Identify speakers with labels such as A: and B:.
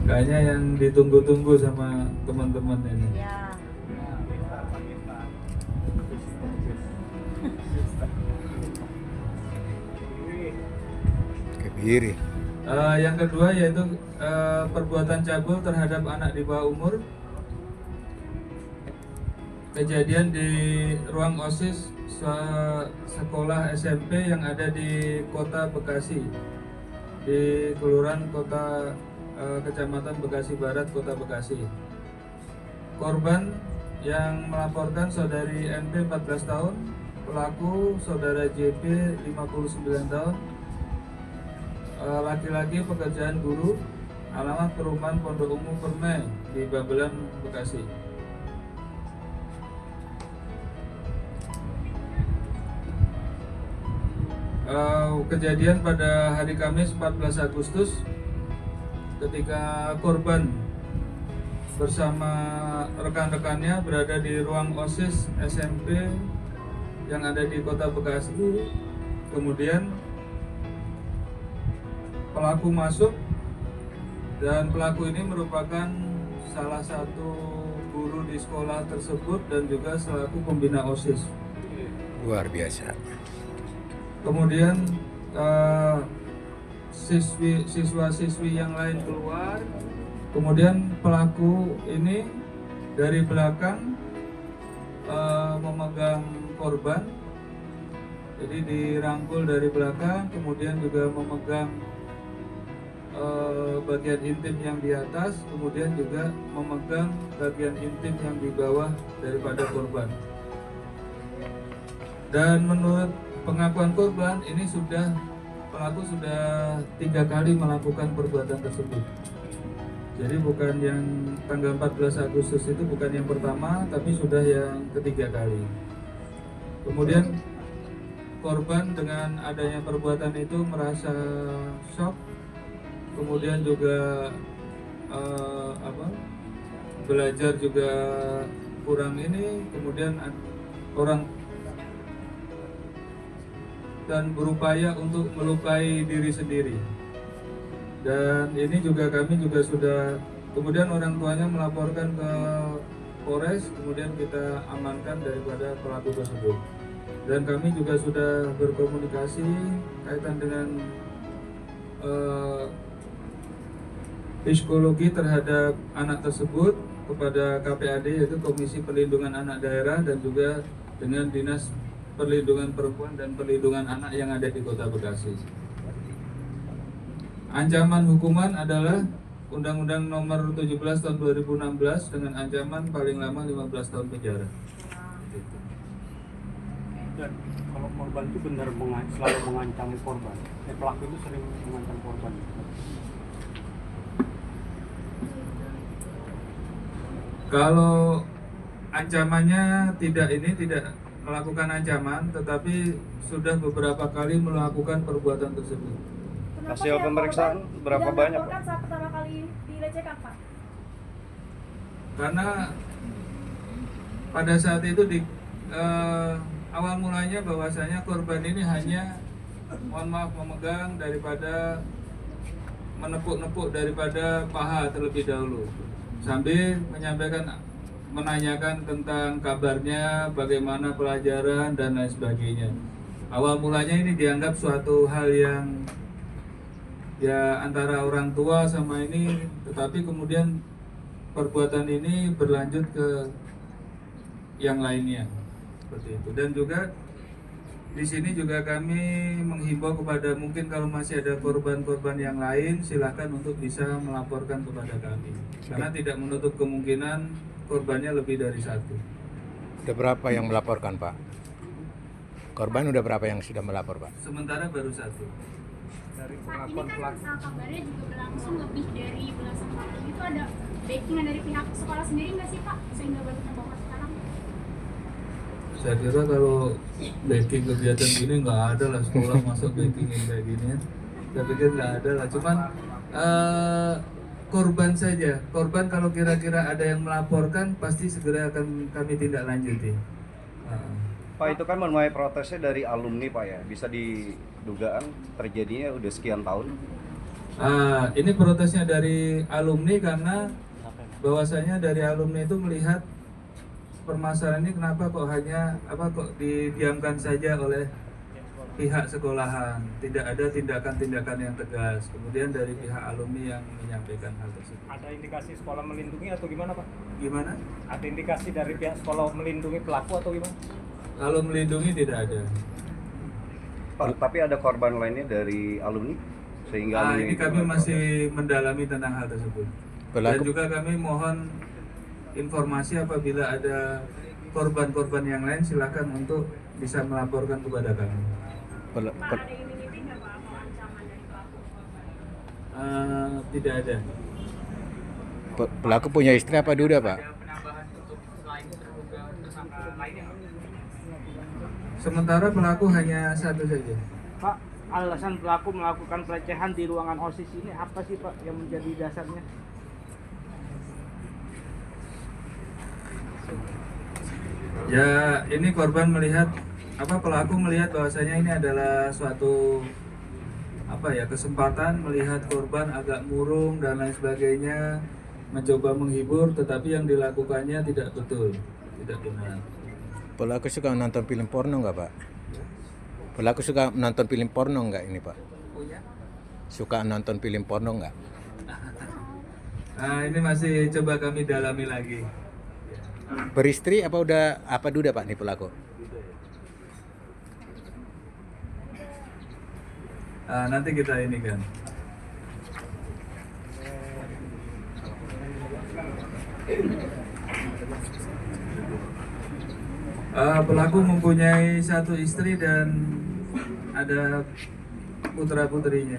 A: Kayaknya yang ditunggu-tunggu sama teman-teman ini.
B: Ya.
C: Kebiri.
A: Yang kedua yaitu perbuatan cabul terhadap anak di bawah umur. Kejadian di ruang OSIS sekolah SMP yang ada di Kota Bekasi, di Kelurahan Kecamatan Bekasi Barat, Kota Bekasi. Korban yang melaporkan saudari NP 14 tahun, pelaku saudara JP 59 tahun, laki-laki pekerjaan guru, alamat perumahan Pondok Umum Permai di Babelan, Bekasi. Kejadian pada hari Kamis 14 Agustus ketika korban bersama rekan-rekannya berada di ruang OSIS SMP yang ada di Kota Bekasi. Kemudian pelaku masuk, dan pelaku ini merupakan salah satu guru di sekolah tersebut dan juga selaku pembina OSIS.
C: Luar biasa.
A: Kemudian siswa-siswi yang lain keluar. Kemudian pelaku ini dari belakang memegang korban, jadi dirangkul dari belakang, kemudian juga memegang bagian intim yang di atas, kemudian juga memegang bagian intim yang di bawah daripada korban. Dan menurut pengakuan korban, ini pelaku sudah 3 kali melakukan perbuatan tersebut. Jadi bukan yang tanggal 14 Agustus itu bukan yang pertama, tapi sudah yang ketiga kali. Kemudian korban dengan adanya perbuatan itu merasa shock, kemudian juga belajar juga kurang ini, kemudian orang dan berupaya untuk melukai diri sendiri. Dan ini juga kami juga sudah, kemudian orang tuanya melaporkan ke Polres, kemudian kita amankan daripada pelaku tersebut. Dan kami juga sudah berkomunikasi kaitan dengan psikologi terhadap anak tersebut kepada KPAD, yaitu Komisi Perlindungan Anak Daerah, dan juga dengan Dinas Perlindungan Perempuan dan Perlindungan Anak yang ada di Kota Bekasi. Ancaman hukuman adalah Undang-Undang Nomor 17 Tahun 2016 dengan ancaman paling lama 15 tahun penjara.
D: Dan kalau korban itu benar selalu mengancam korban, pelaku itu sering mengancam korban.
A: Kalau ancamannya tidak melakukan ancaman, tetapi sudah beberapa kali melakukan perbuatan tersebut.
E: Hasil pemeriksaan berapa banyak, Pak?
B: Saat pertama kali dilecehkan, Pak?
A: Karena pada saat itu awal mulanya bahwasanya korban ini hanya memegang daripada menepuk-nepuk daripada paha terlebih dahulu, sambil menanyakan tentang kabarnya, bagaimana pelajaran dan lain sebagainya. Awal mulanya ini dianggap suatu hal yang ya antara orang tua sama ini, tetapi kemudian perbuatan ini berlanjut ke yang lainnya seperti itu. Dan juga di sini juga kami menghimbau kepada, mungkin kalau masih ada korban-korban yang lain, silakan untuk bisa melaporkan kepada kami, karena tidak menutup kemungkinan korbannya lebih dari satu.
C: Udah berapa yang melaporkan, Pak? Korban udah berapa yang sudah melapor, Pak?
A: Sementara baru satu.
D: Dari
F: Pak, ini
D: pengakuan
F: kan
D: pelaku.
F: masalah kabarnya juga berlangsung lebih dari belasan tahun. Itu ada backingan dari pihak sekolah sendiri nggak sih, Pak? Sehingga baru terbongkar sekarang?
A: Saya kira kalau backing kegiatan gini nggak ada lah, sekolah masuk backingin kayak gini ya. Saya pikir nggak ada lah, cuman korban saja. Korban kalau kira-kira ada yang melaporkan, pasti segera akan kami tindak lanjuti.
E: Pak, itu kan menuai protesnya dari alumni Pak ya, bisa didugaan terjadinya udah sekian tahun.
A: Ini protesnya dari alumni karena bahwasanya dari alumni itu melihat permasalahan ini kenapa kok hanya didiamkan saja oleh pihak sekolahan, tidak ada tindakan-tindakan yang tegas. Kemudian dari pihak alumni yang menyampaikan hal tersebut.
D: Ada indikasi sekolah melindungi atau gimana Pak?
A: Gimana?
D: Ada indikasi dari pihak sekolah melindungi pelaku atau gimana?
A: Kalau melindungi tidak ada.
E: Pak, tapi ada korban lainnya dari alumni sehingga alumni
A: Ini
E: itu
A: kami
E: menuai
A: masih
E: protes.
A: mendalami tentang hal tersebut. Dan
C: Pelaku
A: juga kami mohon informasi apabila ada korban-korban yang lain silakan untuk bisa melaporkan kepada kami.
C: pel-
B: Pak,
C: pel-
B: ada immunity nggak Pak atau ancaman dari pelaku korban?
A: Tidak ada.
C: pelaku punya istri apa duda, Pak?
A: Sementara pelaku hanya satu saja.
G: Pak, alasan pelaku melakukan pelecehan di ruangan OSIS ini apa sih Pak yang menjadi dasarnya?
A: Ya, ini korban melihat pelaku melihat bahwasanya ini adalah suatu kesempatan melihat korban agak murung dan lain sebagainya, mencoba menghibur, tetapi yang dilakukannya tidak betul, tidak benar.
C: Pelaku suka nonton film porno nggak, Pak? Pelaku suka nonton film porno nggak ini, Pak? Suka nonton film porno nggak?
A: Ini masih coba kami dalami lagi.
C: Beristri apa udah apa duda, Pak, nih pelaku?
A: Nanti kita ini kan. Pelaku mempunyai satu istri dan ada putra-putrinya.